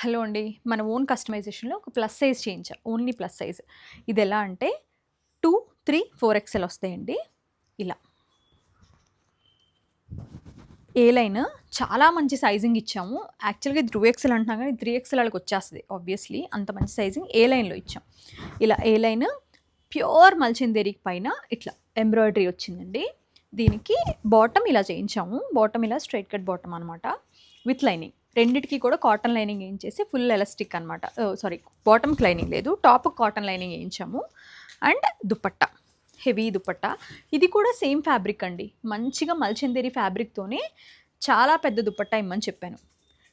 Hello అండి. మన own కస్టమైజేషన్‌లో ఒక ప్లస్ సైజ్ చేయించా. Only plus size. ఇదెలా అంటే 2, 3, 4 ఎక్స్‌ఎల్ వస్తాయండి. ఇలా. ఏ లైన్ చాలా మంచి సైజింగ్ ఇచ్చాము. యాక్చువల్‌గా ఇది 2 ఎక్స్‌ఎల్ అంటున్నాం గానీ 3 ఎక్స్‌ఎల్ ఆళ్ళకొచ్చేస్తది ఆబ్వియస్‌లీ. అంత మంచి సైజింగ్ ఏ లైన్‌లో ఇచ్చాం. ఇలా ఏ లైన్ ప్యూర్ మల్చిందెరికి పైన ఇట్లా ఎంబ్రాయిడరీ వచ్చిందండి. దీనికి బాటమ్ ఇలా చేయించాము. బాటమ్ ఇలా స్ట్రెయిట్ కట్ బాటమ్ అనమాట. With lining. రెండిటికి కూడా కాటన్ లైనింగ్ ఏయించేసి ఫుల్ ఎలాస్టిక్ అనమాట. సారీ బాటమ్‌కి లైనింగ్ లేదు. టాప్‌కి కాటన్ లైనింగ్ ఏయించాము. అండ్ దుపట్టా. హెవీ దుపట్టా. ఇది కూడా సేమ్ ఫ్యాబ్రిక్ అండి. మంచిగా మల్చిందెరి ఫ్యాబ్రిక్‌తోనే చాలా పెద్ద దుపట్టా ఇమ్మని చెప్పాను.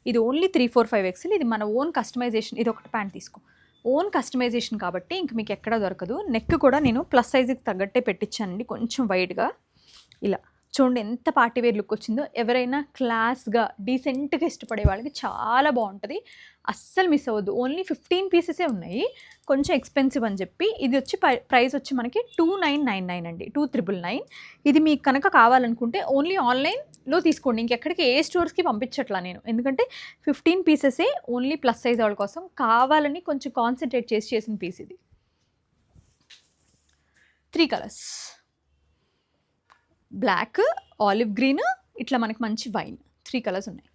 ఇది ఓన్లీ 3, 4, 5 ఎక్స్‌ఎల్. ఇది మన ఓన్ కస్టమైజేషన్. ఇదొకటి ప్యాంట్ తీసుకో. ఓన్ కస్టమైజేషన్ కాబట్టి ఇంక మీకు ఎక్కడ దొరకదు. నెక్ కూడా నేను ప్లస్ సైజ్‌కి తగ్గట్టే పెట్టించానండి. కొంచెం వైడ్‌గా ఇలా. చూడండి ఎంత పార్టీ వేర్ లుక్ వచ్చిందో. ఎవరైనా క్లాస్‌గా, డీసెంట్‌గా ఇష్టపడే వాళ్ళకి చాలా బావుంటది. అస్సలు మిస్ అవ్వద్దు. ఓన్లీ 15 పీసెసే ఉన్నాయి. కొంచెం ఎక్స్‌పెన్సివ్ అని చెప్పి ఇది వచ్చి ప్రైస్ వచ్చి మనకి 2999 అండి. 2999. ఇది మీకు కనుక కావాలనుకుంటే ఓన్లీ ఆన్‌లైన్‌లో తీసుకోండి. ఇంకెక్కడికి ఏ స్టోర్స్‌కి పంపించట్లా నేను. ఎందుకంటే 15 పీసెసే ఓన్లీ ప్లస్ సైజ్ వాళ్ళ కోసం. కావాలని కొంచెం కాన్సంట్రేట్ చేసి చేసిన పీస్ ఇది. 3 కలర్స్. బ్లాక్, ఆలివ్ గ్రీన్, ఇట్లా మనకి మంచి వైన్ 3 కలర్స్ ఉన్నాయి.